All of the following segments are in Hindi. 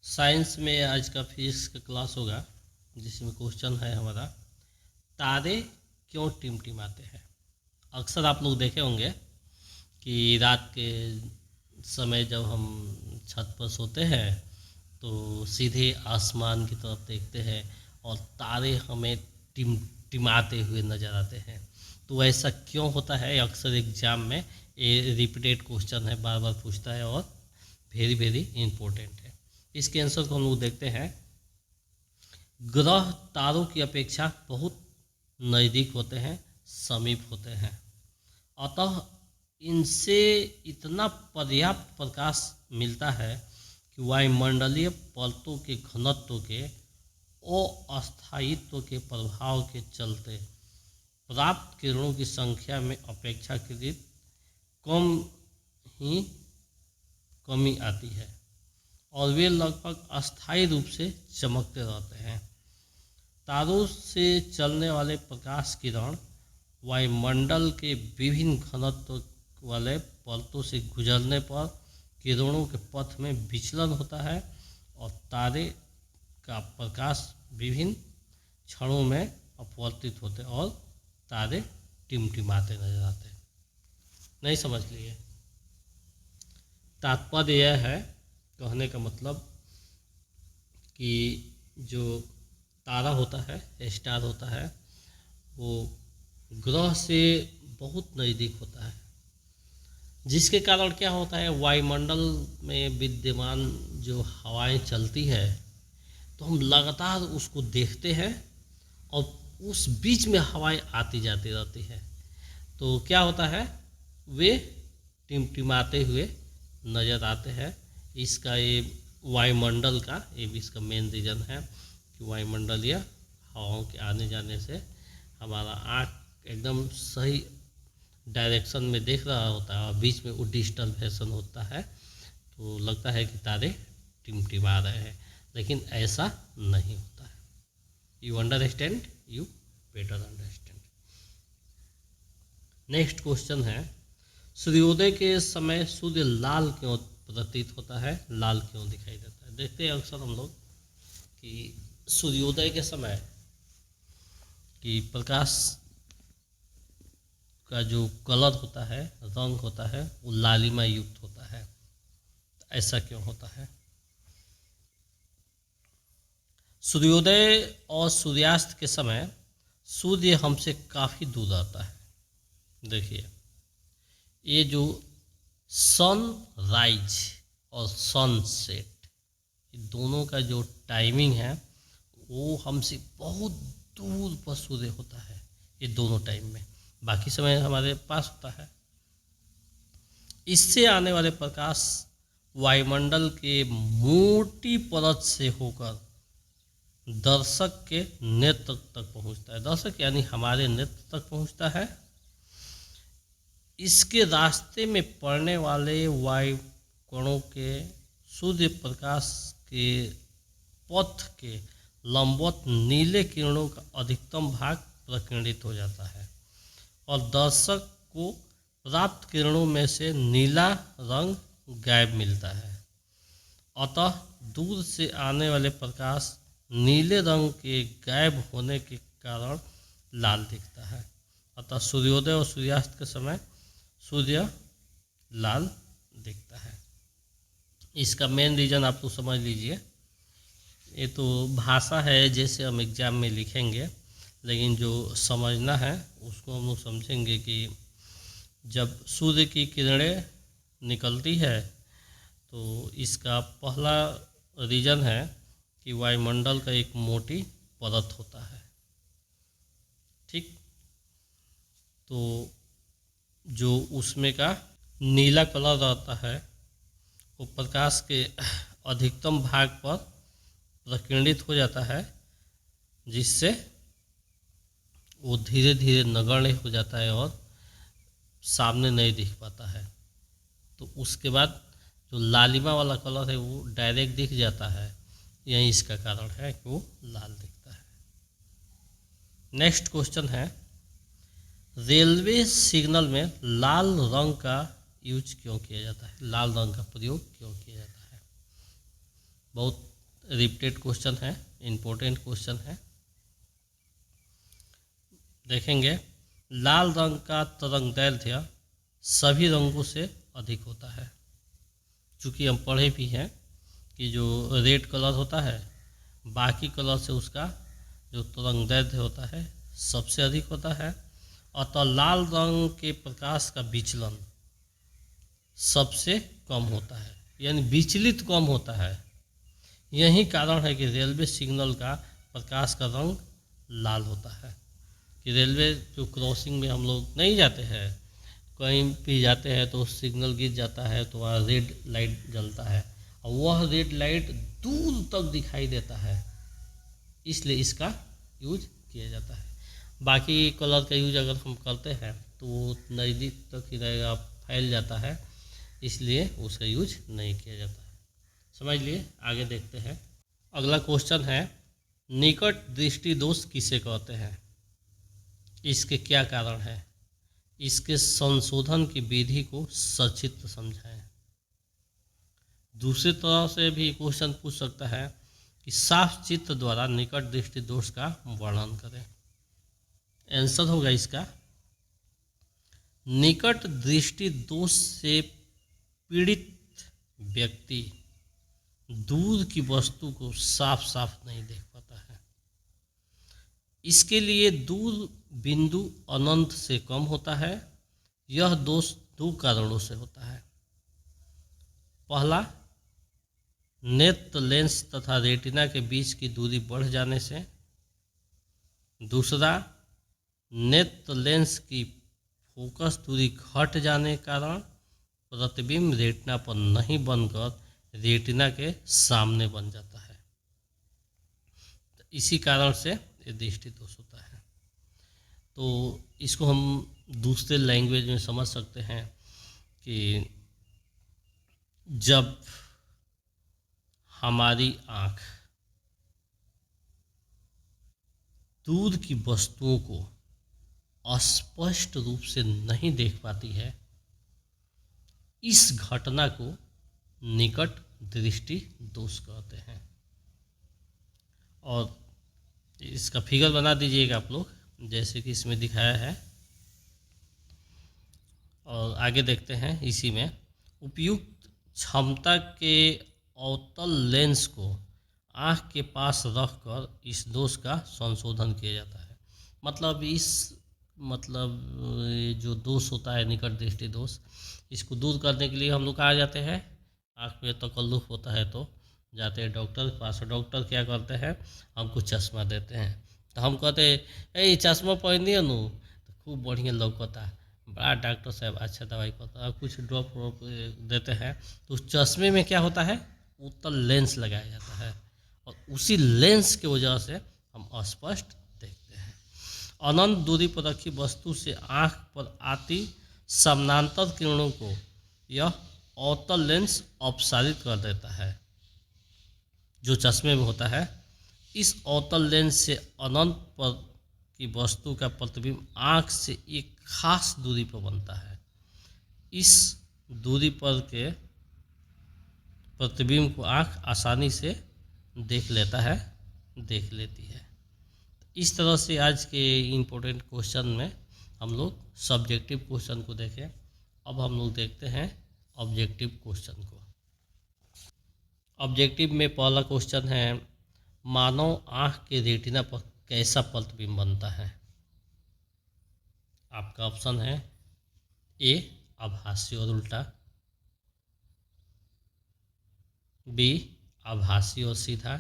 साइंस में आज का फिजिक्स का क्लास होगा जिसमें क्वेश्चन है हमारा, तारे क्यों टिमटिमाते हैं। अक्सर आप लोग देखे होंगे कि रात के समय जब हम छत पर सोते हैं तो सीधे आसमान की तरफ देखते हैं और तारे हमें टिमटिमाते हुए नज़र आते हैं। तो ऐसा क्यों होता है, अक्सर एग्जाम में ये रिपीटेड क्वेश्चन है, बार बार पूछता है और वेरी वेरी इम्पोर्टेंट है। इसके आंसर को हम लोग देखते हैं। ग्रह तारों की अपेक्षा बहुत नज़दीक होते हैं, समीप होते हैं, अतः इनसे इतना पर्याप्त प्रकाश मिलता है कि वायुमंडलीय परतों के घनत्व के अस्थायित्व के प्रभाव के चलते प्राप्त किरणों की संख्या में अपेक्षाकृत कमी आती है और वे लगभग अस्थायी रूप से चमकते रहते हैं। तारों से चलने वाले प्रकाश किरण वायुमंडल के विभिन्न घनत्व वाले परतों से गुजरने पर किरणों के पथ में विचलन होता है और तारे का प्रकाश विभिन्न क्षणों में अपवर्तित होते और तारे टिमटिमाते नजर आते हैं। नहीं समझ लिए? तात्पर्य यह है, कहने का मतलब कि जो तारा होता है, स्टार होता है, वो ग्रह से बहुत नज़दीक होता है, जिसके कारण क्या होता है, वायुमंडल में विद्यमान जो हवाएं चलती है तो हम लगातार उसको देखते हैं और उस बीच में हवाएं आती जाती रहती है। तो क्या होता है, वे टिमटिमाते हुए नज़र आते हैं। इसका ये वायुमंडल का ये भी इसका मेन रीज़न है कि वायुमंडलीय हवाओं के आने जाने से हमारा आँख एकदम सही डायरेक्शन में देख रहा होता है और बीच में वो डिस्टर्बेशन होता है, तो लगता है कि तारे टिमटिमा रहे हैं, लेकिन ऐसा नहीं होता है। You understand, you better understand. Next question है, सूर्योदय के समय सूर्य लाल क्यों प्रतीत होता है, लाल क्यों दिखाई देता है। देखते हैं अक्सर हम लोग कि सूर्योदय के समय कि प्रकाश का जो कलर होता है, रंग होता है, वो लालिमा युक्त होता है। ऐसा क्यों होता है? सूर्योदय और सूर्यास्त के समय सूर्य हमसे काफ़ी दूर आता है। देखिए, ये जो सनराइज और सनसेट, दोनों का जो टाइमिंग है वो हमसे बहुत दूर पर सूर्य होता है। ये दोनों टाइम में, बाकी समय हमारे पास होता है। इससे आने वाले प्रकाश वायुमंडल के मोटी परत से होकर दर्शक के नेत्र तक पहुंचता है। दर्शक यानी हमारे नेत्र तक पहुंचता है। इसके रास्ते में पड़ने वाले वायु कणों के सूर्य प्रकाश के पथ के लंबवत नीले किरणों का अधिकतम भाग प्रकीर्णित हो जाता है और दर्शक को प्राप्त किरणों में से नीला रंग गायब मिलता है। अतः दूर से आने वाले प्रकाश नीले रंग के गायब होने के कारण लाल दिखता है। अतः सूर्योदय और सूर्यास्त के समय सूर्य लाल दिखता है। इसका मेन रीज़न आप तो समझ लीजिए। ये तो भाषा है, जैसे हम एग्ज़ाम में लिखेंगे, लेकिन जो समझना है उसको हम लोग समझेंगे कि जब सूर्य की किरणें निकलती है तो इसका पहला रीज़न है कि वायुमंडल का एक मोटी परत होता है। ठीक, तो जो उसमें का नीला कलर रहता है वो प्रकाश के अधिकतम भाग पर प्रकीर्णित हो जाता है, जिससे वो धीरे धीरे नगण्य हो जाता है और सामने नहीं दिख पाता है। तो उसके बाद जो लालिमा वाला कलर है वो डायरेक्ट दिख जाता है। यही इसका कारण है कि वो लाल दिखता है। नेक्स्ट क्वेश्चन है, रेलवे सिग्नल में लाल रंग का यूज क्यों किया जाता है, लाल रंग का प्रयोग क्यों किया जाता है। बहुत रिपीटेड क्वेश्चन है, इम्पोर्टेंट क्वेश्चन है। देखेंगे, लाल रंग का तरंगदैर्ध्य सभी रंगों से अधिक होता है। चूँकि हम पढ़े भी हैं कि जो रेड कलर होता है बाकी कलर से उसका जो तरंगदैर्ध्य होता है सबसे अधिक होता है, अतः लाल रंग के प्रकाश का विचलन सबसे कम होता है, यानी विचलित कम होता है। यही कारण है कि रेलवे सिग्नल का प्रकाश का रंग लाल होता है। कि रेलवे जो क्रॉसिंग में हम लोग नहीं जाते हैं, कहीं भी जाते हैं तो सिग्नल गिर जाता है तो वहाँ रेड लाइट जलता है और वह रेड लाइट दूर तक दिखाई देता है, इसलिए इसका यूज किया जाता है। बाकी कलर का यूज अगर हम करते हैं तो वो नज़दीक तक ही रहेगा, फैल जाता है, इसलिए उसका यूज नहीं किया जाता है। समझ लिए, आगे देखते हैं। अगला क्वेश्चन है, निकट दृष्टि दोष किसे कहते हैं, इसके क्या कारण है, इसके संशोधन की विधि को सचित्र समझाएं। दूसरी तरह से भी क्वेश्चन पूछ सकता है कि साफ चित्र द्वारा निकट दृष्टि दोष का वर्णन करें। आंसर होगा इसका, निकट दृष्टि दोष से पीड़ित व्यक्ति दूर की वस्तु को साफ साफ नहीं देख पाता है। इसके लिए दूर बिंदु अनंत से कम होता है। यह दोष दो कारणों से होता है। पहला, नेत्र लेंस तथा रेटिना के बीच की दूरी बढ़ जाने से। दूसरा, नेत्र लेंस की फोकस दूरी घट जाने के कारण प्रतिबिंब रेटिना पर नहीं बनकर रेटिना के सामने बन जाता है। तो इसी कारण से ये दृष्टि दोष होता है। तो इसको हम दूसरे लैंग्वेज में समझ सकते हैं कि जब हमारी आँख दूर की वस्तुओं को स्पष्ट रूप से नहीं देख पाती है, इस घटना को निकट दृष्टि दोष कहते हैं। और इसका फिगर बना दीजिएगा आप लोग, जैसे कि इसमें दिखाया है। और आगे देखते हैं, इसी में उपयुक्त क्षमता के अवतल लेंस को आँख के पास रखकर इस दोष का संशोधन किया जाता है। ये जो दोष होता है निकट दृष्टि दोष, इसको दूर करने के लिए हम लोग कहाँ जाते हैं, आँख में तकल्लुफ़ होता है तो जाते हैं डॉक्टर के पास। डॉक्टर क्या करते हैं, हमको चश्मा देते हैं। तो हम कहते हैं, ए चश्मा पहनिए नु, तो खूब बढ़िया लौकता, बड़ा डॉक्टर साहब अच्छा दवाई करता है, कुछ ड्रॉप व्रॉप देते हैं। तो उस चश्मे में क्या होता है, उत्तल लेंस लगाया जाता है और उसी लेंस की वजह से हम अस्पष्ट देखते हैं। अनंत दूरी पर रखी वस्तु से आँख पर आती समानांतर किरणों को यह अवतल लेंस अपसारित कर देता है, जो चश्मे में होता है। इस अवतल लेंस से अनंत पर की वस्तु का प्रतिबिंब आँख से एक खास दूरी पर बनता है। इस दूरी पर के प्रतिबिंब को आँख आसानी से देख लेती है। इस तरह से आज के इम्पोर्टेंट क्वेश्चन में हम लोग सब्जेक्टिव क्वेश्चन को देखें। अब हम लोग देखते हैं ऑब्जेक्टिव क्वेश्चन को। ऑब्जेक्टिव में पहला क्वेश्चन है, मानव आँख के रेटिना पर कैसा प्रतिबिंब बनता है। आपका ऑप्शन है ए आभासी और उल्टा, बी आभासी और सीधा,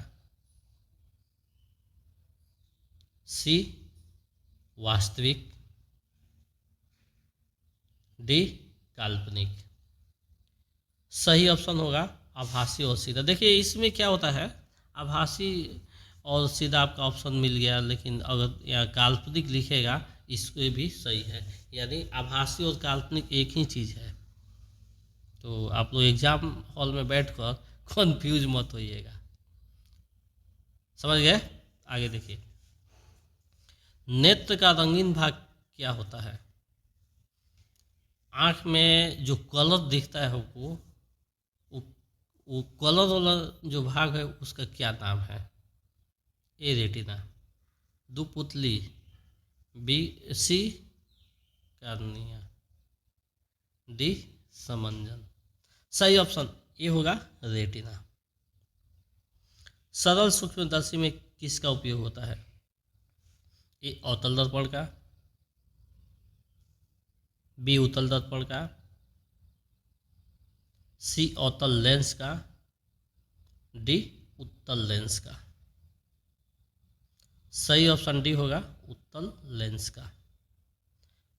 सी वास्तविक, डी काल्पनिक। सही ऑप्शन होगा आभासी और सीधा। देखिए इसमें क्या होता है, आभासी और सीधा आपका ऑप्शन मिल गया, लेकिन अगर यहाँ काल्पनिक लिखेगा इसको भी सही है, यानी आभासी और काल्पनिक एक ही चीज़ है। तो आप लोग एग्जाम हॉल में बैठकर कन्फ्यूज मत होइएगा। समझ गए, आगे देखिए। नेत्र का रंगीन भाग क्या होता है। आँख में जो कलर दिखता है हमको, वो कलर वाला जो भाग है उसका क्या नाम है? ए रेटिना, दो पुतली, बी सी कार्निया, डी समंजन। सही ऑप्शन ए होगा रेटिना। सरल सूक्ष्मदर्शी में किसका उपयोग होता है? ए अवतल दर्पण का, बी उत्तल दर्पण का, सी अवतल लेंस का, डी उत्तल लेंस का। सही ऑप्शन डी होगा उत्तल लेंस का।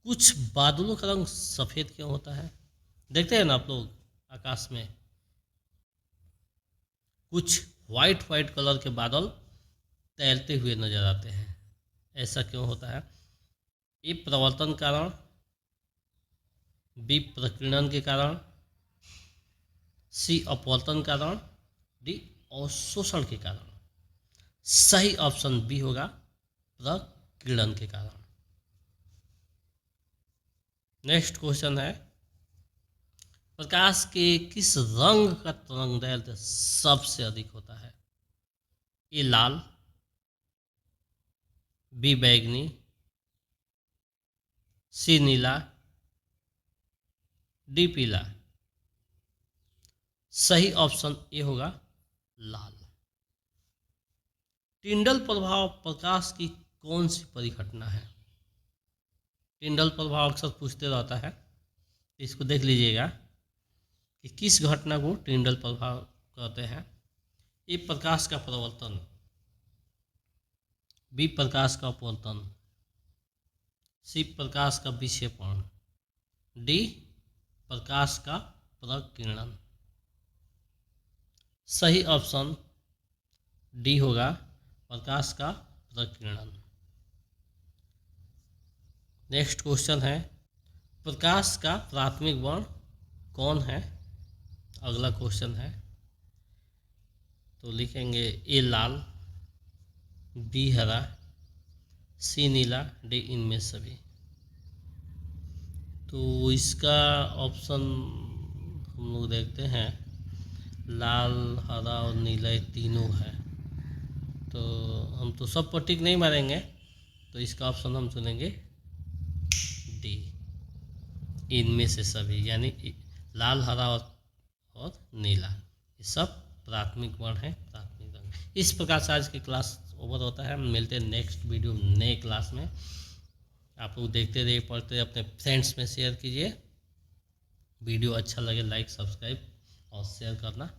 कुछ बादलों का रंग सफेद क्यों होता है? देखते हैं ना आप लोग आकाश में कुछ वाइट वाइट कलर के बादल तैरते हुए नजर आते हैं, ऐसा क्यों होता है? ए प्रवर्तन कारण, बी प्रकीर्णन के कारण, सी अपवर्तन कारण, डी अवशोषण के कारण। सही ऑप्शन बी होगा प्रकीर्णन के कारण। नेक्स्ट क्वेश्चन है, प्रकाश के किस रंग का तरंगदैर्घ्य सबसे अधिक होता है? ए लाल, बी बैंगनी, सी नीला, डी पीला। सही ऑप्शन ए होगा लाल। टिंडल प्रभाव प्रकाश की कौन सी परिघटना है? टिंडल प्रभाव अक्सर पूछते रहता है, इसको देख लीजिएगा कि किस घटना को टिंडल प्रभाव कहते हैं। ए प्रकाश का प्रवर्तन, बी प्रकाश का अपवर्तन, सी प्रकाश का विक्षेपण, डी प्रकाश का प्रकीर्णन। सही ऑप्शन डी होगा प्रकाश का प्रकीर्णन। नेक्स्ट क्वेश्चन है, प्रकाश का प्राथमिक वर्ण कौन है? अगला क्वेश्चन है, तो लिखेंगे ए लाल, बी हरा, सी नीला, डी इनमें सभी। तो इसका ऑप्शन हम लोग देखते हैं, लाल, हरा और नीला ये तीनों है, तो हम तो सब पर टिक नहीं मारेंगे, तो इसका ऑप्शन हम चुनेंगे डी, इनमें से सभी, यानी लाल, हरा और नीला, ये सब प्राथमिक वर्ण है, प्राथमिक रंग। इस प्रकार से आज की क्लास ओवर होता है। हम मिलते हैं नेक्स्ट वीडियो नए क्लास में। आप लोग देखते रहिए, पढ़ते रहिए, अपने फ्रेंड्स में शेयर कीजिए। वीडियो अच्छा लगे लाइक, सब्सक्राइब और शेयर करना